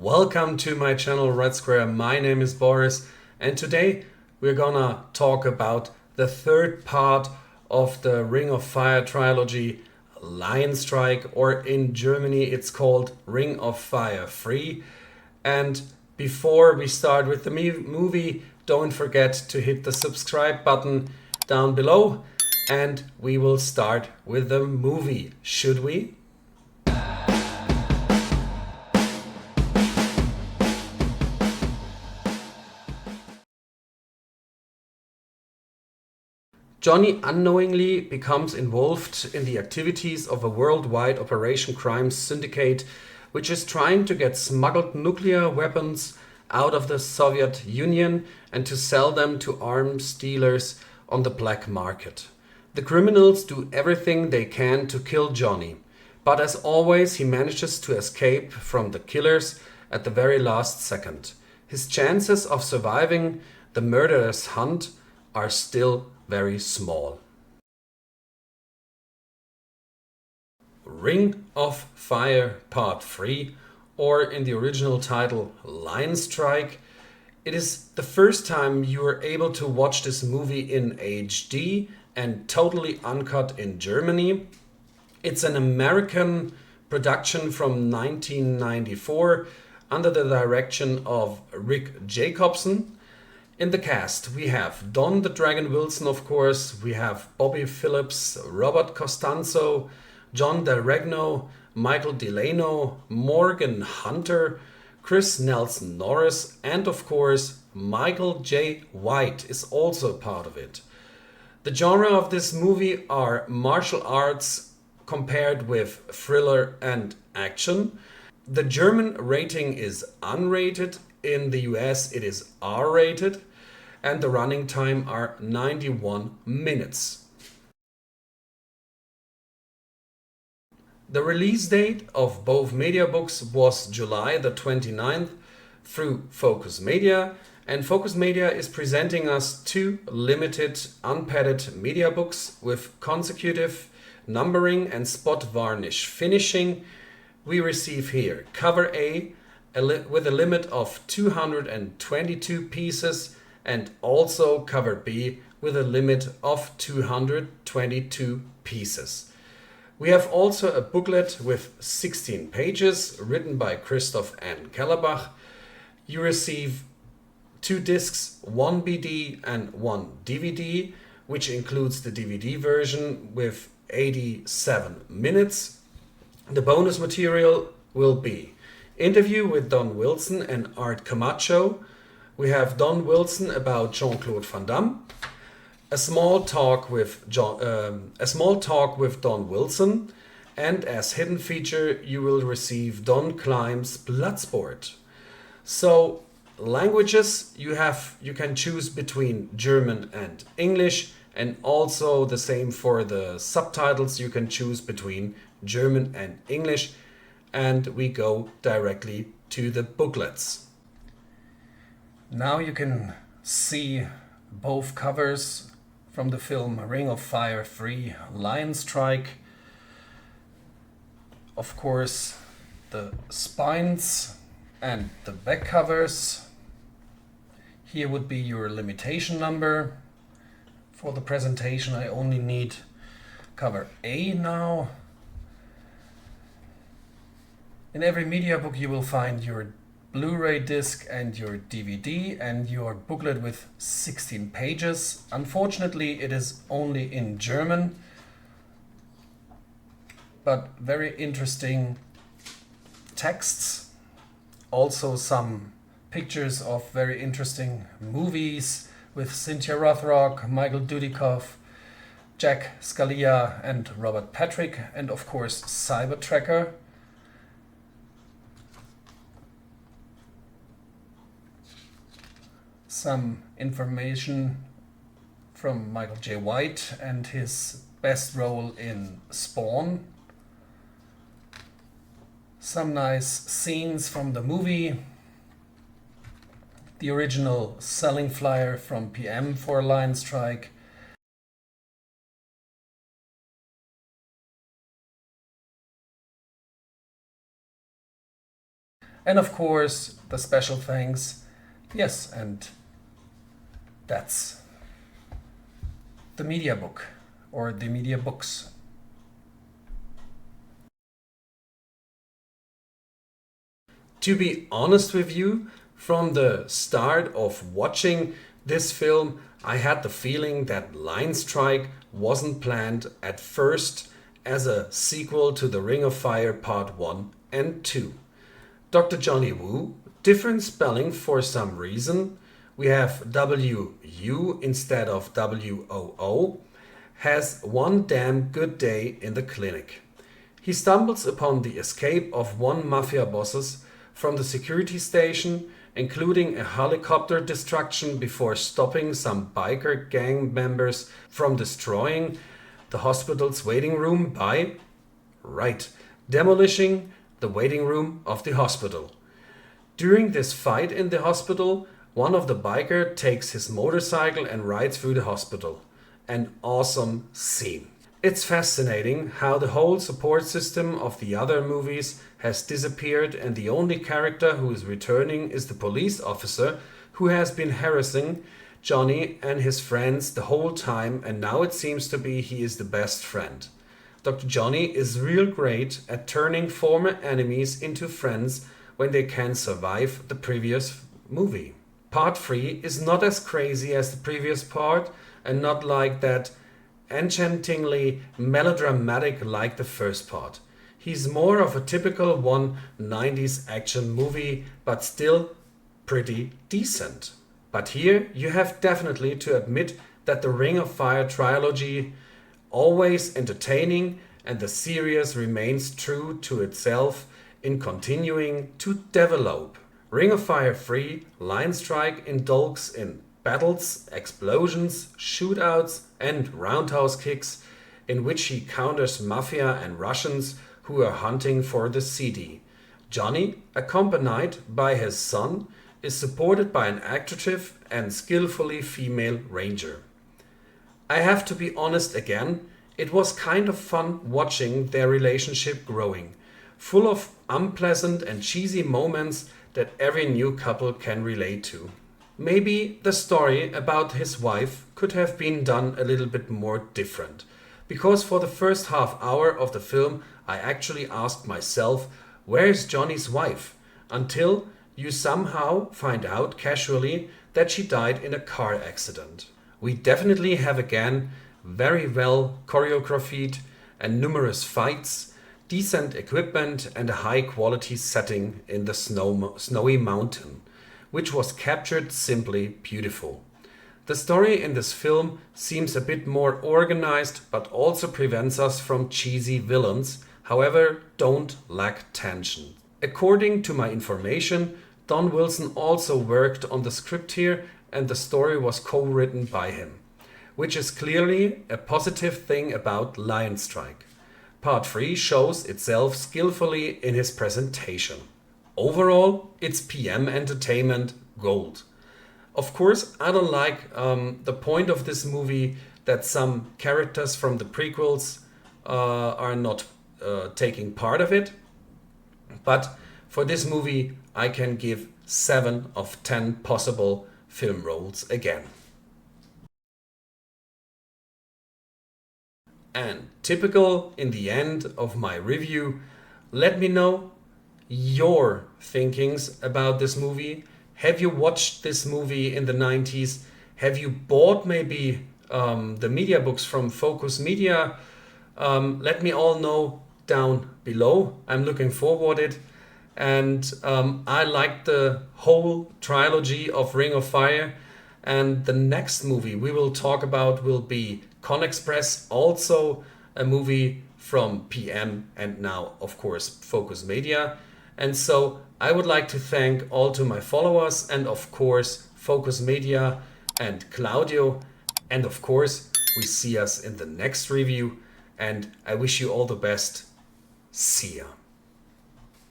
Welcome to my channel Red Square. My name is Boris and today we're gonna talk about the third part of the Ring of Fire trilogy, Lion Strike, or in Germany it's called Ring of Fire 3. And before we start with the movie, don't forget to hit the subscribe button down below and we will start with the movie. Should we? Johnny unknowingly becomes involved in the activities of a worldwide operation crime syndicate which is trying to get smuggled nuclear weapons out of the Soviet Union and to sell them to arms dealers on the black market. The criminals do everything they can to kill Johnny, but as always he manages to escape from the killers at the very last second. His chances of surviving the murderous hunt are still very small. Ring of Fire Part 3, or in the original title Lion Strike. It is the first time you are able to watch this movie in HD and totally uncut in Germany. It's an American production from 1994 under the direction of Jacobson. In the cast, we have Don the Dragon Wilson, of course, we have Bobbie Phillips, Robert Costanzo, John the Regno, Michael Delano, Morgan Hunter, Chris Nelson Norris, and of course, Michael J. White is also part of it. The genre of this movie are martial arts compared with thriller and action. The German rating is unrated, in the US it is R-rated. And the running time are 91 minutes. The release date of both mediabooks was July the 29th through Focus Media, and Focus Media is presenting us two limited unpadded mediabooks with consecutive numbering and spot varnish finishing. We receive here cover A with a limit of 222 pieces and also cover B with a limit of 222 pieces. We have also a booklet with 16 pages written by Christoph N. Kellerbach. You receive 2 discs, 1 BD and 1 DVD, which includes the DVD version with 87 minutes. The bonus material will be interview with Don Wilson and Art Camacho. We have Don Wilson about Jean-Claude Van Damme, a small talk with Don Wilson, and as hidden feature you will receive Don Climb's Bloodsport. So languages you can choose between German and English, and also the same for the subtitles, you can choose between German and English, and we go directly to the booklets. Now you can see both covers from the film Ring of Fire 3 Lion Strike. Of course, the spines and the back covers. Here would be your limitation number. For the presentation I only need cover A now. In every media book you will find your Blu-ray disc and your DVD and your booklet with 16 pages. Unfortunately, it is only in German, but very interesting texts. Also some pictures of very interesting movies with Cynthia Rothrock, Michael Dudikoff, Jack Scalia and Robert Patrick, and of course Cyber Tracker. Some information from Michael J. White and his best role in Spawn. Some nice scenes from the movie. The original selling flyer from PM for Lion Strike. And of course, the special thanks. Yes, and that's the media book or the media books. To be honest with you, from the start of watching this film, I had the feeling that Line Strike wasn't planned at first as a sequel to The Ring of Fire Part 1 and 2. Dr. Johnny Woo, different spelling for some reason. We have W-U instead of W-O-O, has one damn good day in the clinic. He stumbles upon the escape of one mafia bosses from the security station, including a helicopter destruction before stopping some biker gang members from destroying the hospital's waiting room by, right, demolishing the waiting room of the hospital. During this fight in the hospital, one of the biker takes his motorcycle and rides through the hospital. An awesome scene. It's fascinating how the whole support system of the other movies has disappeared and the only character who is returning is the police officer who has been harassing Johnny and his friends the whole time, and now it seems to be he is the best friend. Dr. Johnny is real great at turning former enemies into friends when they can survive the previous movie. Part 3 is not as crazy as the previous part and not like that enchantingly melodramatic like the first part. He's more of a typical 90s action movie, but still pretty decent. But here you have definitely to admit that the Ring of Fire trilogy always entertaining and the series remains true to itself in continuing to develop. Ring of Fire 3 Line Strike indulges in battles, explosions, shootouts and roundhouse kicks in which he counters mafia and Russians who are hunting for the CD. Johnny, accompanied by his son, is supported by an attractive and skillfully female ranger. I have to be honest again, it was kind of fun watching their relationship growing, full of unpleasant and cheesy moments that every new couple can relate to. Maybe the story about his wife could have been done a little bit more different, because for the first half hour of the film I actually asked myself, where is Johnny's wife? Until you somehow find out casually that she died in a car accident. We definitely have again very well choreographed and numerous fights, decent equipment and a high quality setting in the snowy mountain, which was captured simply beautiful. The story in this film seems a bit more organized but also prevents us from cheesy villains, however don't lack tension. According to my information, Don Wilson also worked on the script here and the story was co-written by him, which is clearly a positive thing about Lion Strike. Part 3 shows itself skillfully in his presentation. Overall, it's PM entertainment gold. Of course, I don't like the point of this movie that some characters from the prequels are not taking part of it. But for this movie, I can give 7 of 10 possible film roles again. And typical in the end of my review, let me know your thinkings about this movie. Have you watched this movie in the 90s? Have you bought maybe the media books from Focus Media? Let me all know down below. I'm looking forward to it. And I like the whole trilogy of Ring of Fire. And the next movie we will talk about will be Con Express, also a movie from PM and now, of course, Focus Media. And so I would like to thank all to my followers and, of course, Focus Media and Claudio. And, of course, we see us in the next review. And I wish you all the best. See ya.